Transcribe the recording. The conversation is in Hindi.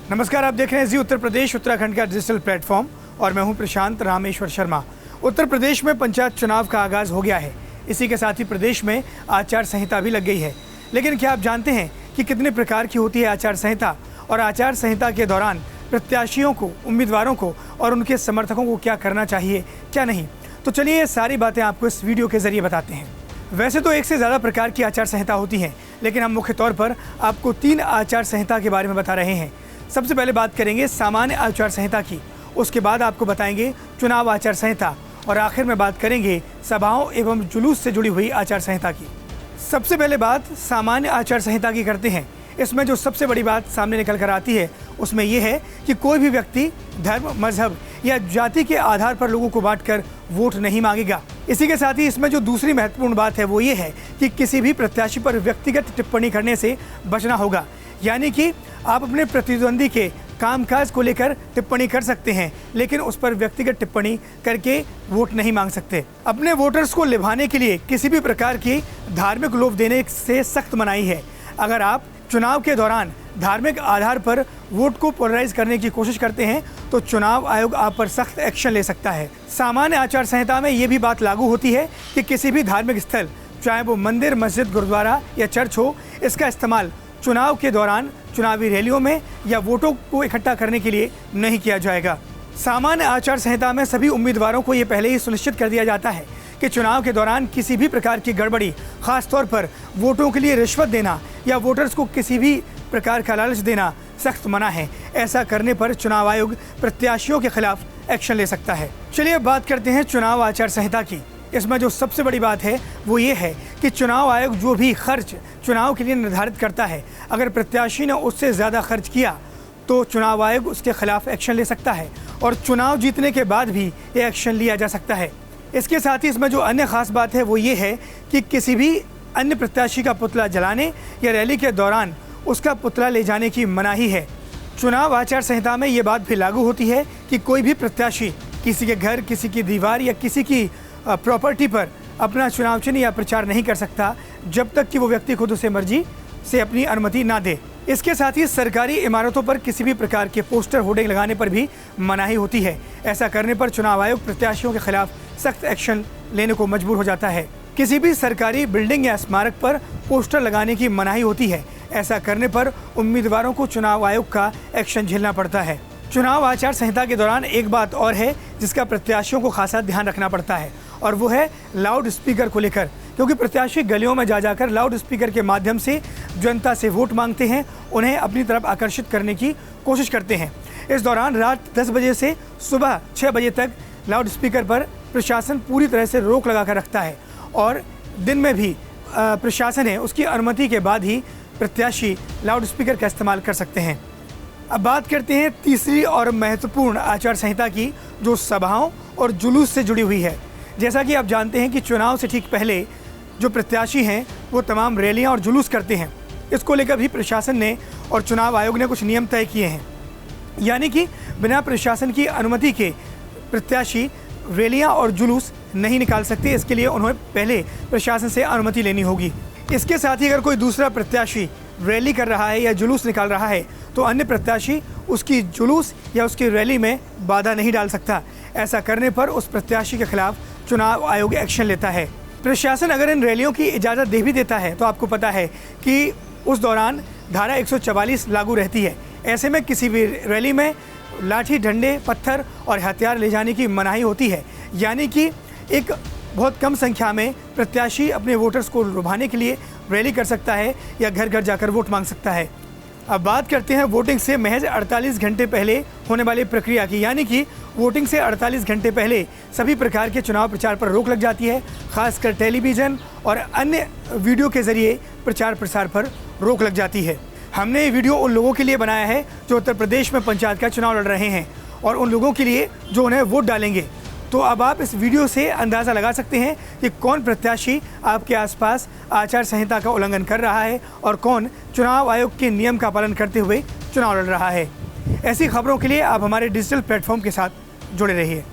नमस्कार, आप देख रहे हैं जी उत्तर प्रदेश उत्तराखंड का डिजिटल प्लेटफॉर्म और मैं हूं प्रशांत रामेश्वर शर्मा। उत्तर प्रदेश में पंचायत चुनाव का आगाज़ हो गया है। इसी के साथ ही प्रदेश में आचार संहिता भी लग गई है। लेकिन क्या आप जानते हैं कि कितने प्रकार की होती है आचार संहिता और आचार संहिता के दौरान प्रत्याशियों को, उम्मीदवारों को और उनके समर्थकों को क्या करना चाहिए, क्या नहीं? तो चलिए ये सारी बातें आपको इस वीडियो के ज़रिए बताते हैं। वैसे तो एक से ज़्यादा प्रकार की आचार संहिता होती हैं, लेकिन हम मुख्य तौर पर आपको 3 आचार संहिता के बारे में बता रहे हैं। सबसे पहले बात करेंगे सामान्य आचार संहिता की, उसके बाद आपको बताएंगे चुनाव आचार संहिता और आखिर में बात करेंगे सभाओं एवं जुलूस से जुड़ी हुई आचार संहिता की। सबसे पहले बात सामान्य आचार संहिता की करते हैं। इसमें जो सबसे बड़ी बात सामने निकल कर आती है उसमें यह है कि कोई भी व्यक्ति धर्म, मजहब या जाति के आधार पर लोगों को बांटकर वोट नहीं मांगेगा। इसी के साथ ही इसमें जो दूसरी महत्वपूर्ण बात है वो ये है कि किसी भी प्रत्याशी पर व्यक्तिगत टिप्पणी करने से बचना होगा। यानी कि आप अपने प्रतिद्वंदी के कामकाज को लेकर टिप्पणी कर सकते हैं, लेकिन उस पर व्यक्तिगत टिप्पणी करके वोट नहीं मांग सकते। अपने वोटर्स को लुभाने के लिए किसी भी प्रकार की धार्मिक लोभ देने से सख्त मनाही है। अगर आप चुनाव के दौरान धार्मिक आधार पर वोट को पोलराइज करने की कोशिश करते हैं तो चुनाव आयोग आप पर सख्त एक्शन ले सकता है। सामान्य आचार संहिता में ये भी बात लागू होती है कि किसी भी धार्मिक स्थल, चाहे वो मंदिर, मस्जिद, गुरुद्वारा या चर्च हो, इसका इस्तेमाल चुनाव के दौरान चुनावी रैलियों में या वोटों को इकट्ठा करने के लिए नहीं किया जाएगा। सामान्य आचार संहिता में सभी उम्मीदवारों को ये पहले ही सुनिश्चित कर दिया जाता है कि चुनाव के दौरान किसी भी प्रकार की गड़बड़ी, खासतौर पर वोटों के लिए रिश्वत देना या वोटर्स को किसी भी प्रकार का लालच देना सख्त मना है। ऐसा करने पर चुनाव आयोग प्रत्याशियों के खिलाफ एक्शन ले सकता है। चलिए अब बात करते हैं चुनाव आचार संहिता की। इसमें जो सबसे बड़ी बात है वो ये है कि चुनाव आयोग जो भी खर्च चुनाव के लिए निर्धारित करता है, अगर प्रत्याशी ने उससे ज़्यादा खर्च किया तो चुनाव आयोग उसके खिलाफ एक्शन ले सकता है और चुनाव जीतने के बाद भी ये एक्शन लिया जा सकता है। इसके साथ ही इसमें जो अन्य खास बात है वो ये है कि किसी भी अन्य प्रत्याशी का पुतला जलाने या रैली के दौरान उसका पुतला ले जाने की मनाही है। चुनाव आचार संहिता में ये बात भी लागू होती है कि कोई भी प्रत्याशी किसी के घर, किसी की दीवार या किसी की प्रॉपर्टी पर अपना चुनाव चिन्ह या प्रचार नहीं कर सकता जब तक कि वो व्यक्ति खुद उसे मर्जी से अपनी अनुमति ना दे। इसके साथ ही सरकारी इमारतों पर किसी भी प्रकार के पोस्टर, होर्डिंग लगाने पर भी मनाही होती है। ऐसा करने पर चुनाव आयोग प्रत्याशियों के खिलाफ सख्त एक्शन लेने को मजबूर हो जाता है। किसी भी सरकारी बिल्डिंग या स्मारक पर पोस्टर लगाने की मनाही होती है। ऐसा करने पर उम्मीदवारों को चुनाव आयोग का एक्शन झेलना पड़ता है। चुनाव आचार संहिता के दौरान एक बात और है जिसका प्रत्याशियों को खासा ध्यान रखना पड़ता है और वो है लाउड स्पीकर को लेकर, क्योंकि प्रत्याशी गलियों में जा जाकर लाउड स्पीकर के माध्यम से जनता से वोट मांगते हैं, उन्हें अपनी तरफ आकर्षित करने की कोशिश करते हैं। इस दौरान रात 10 बजे से सुबह 6 बजे तक लाउड स्पीकर पर प्रशासन पूरी तरह से रोक लगा कर रखता है और दिन में भी प्रशासन है उसकी अनुमति के बाद ही प्रत्याशी लाउड स्पीकर का इस्तेमाल कर सकते हैं। अब बात करते हैं तीसरी और महत्वपूर्ण आचार संहिता की, जो सभाओं और जुलूस से जुड़ी हुई है। जैसा कि आप जानते हैं कि चुनाव से ठीक पहले जो प्रत्याशी हैं वो तमाम रैलियां और जुलूस करते हैं। इसको लेकर भी प्रशासन ने और चुनाव आयोग ने कुछ नियम तय किए हैं। यानी कि बिना प्रशासन की अनुमति के प्रत्याशी रैलियां और जुलूस नहीं निकाल सकते। इसके लिए उन्हें पहले प्रशासन से अनुमति लेनी होगी। इसके साथ ही अगर कोई दूसरा प्रत्याशी रैली कर रहा है या जुलूस निकाल रहा है तो अन्य प्रत्याशी उसकी जुलूस या उसकी रैली में बाधा नहीं डाल सकता। ऐसा करने पर उस प्रत्याशी के खिलाफ चुनाव आयोग एक्शन लेता है। प्रशासन अगर इन रैलियों की इजाज़त दे भी देता है तो आपको पता है कि उस दौरान धारा 144 लागू रहती है। ऐसे में किसी भी रैली में लाठी, डंडे, पत्थर और हथियार ले जाने की मनाही होती है। यानी कि एक बहुत कम संख्या में प्रत्याशी अपने वोटर्स को लुभाने के लिए रैली कर सकता है या घर घर जाकर वोट मांग सकता है। अब बात करते हैं वोटिंग से महज 48 घंटे पहले होने वाली प्रक्रिया की। यानी कि वोटिंग से 48 घंटे पहले सभी प्रकार के चुनाव प्रचार पर रोक लग जाती है। खासकर टेलीविज़न और अन्य वीडियो के ज़रिए प्रचार प्रसार पर रोक लग जाती है। हमने ये वीडियो उन लोगों के लिए बनाया है जो उत्तर प्रदेश में पंचायत का चुनाव लड़ रहे हैं और उन लोगों के लिए जो उन्हें वोट डालेंगे। तो अब आप इस वीडियो से अंदाज़ा लगा सकते हैं कि कौन प्रत्याशी आपके आसपास आचार संहिता का उल्लंघन कर रहा है और कौन चुनाव आयोग के नियम का पालन करते हुए चुनाव लड़ रहा है। ऐसी खबरों के लिए आप हमारे डिजिटल प्लेटफॉर्म के साथ जुड़े रहिए।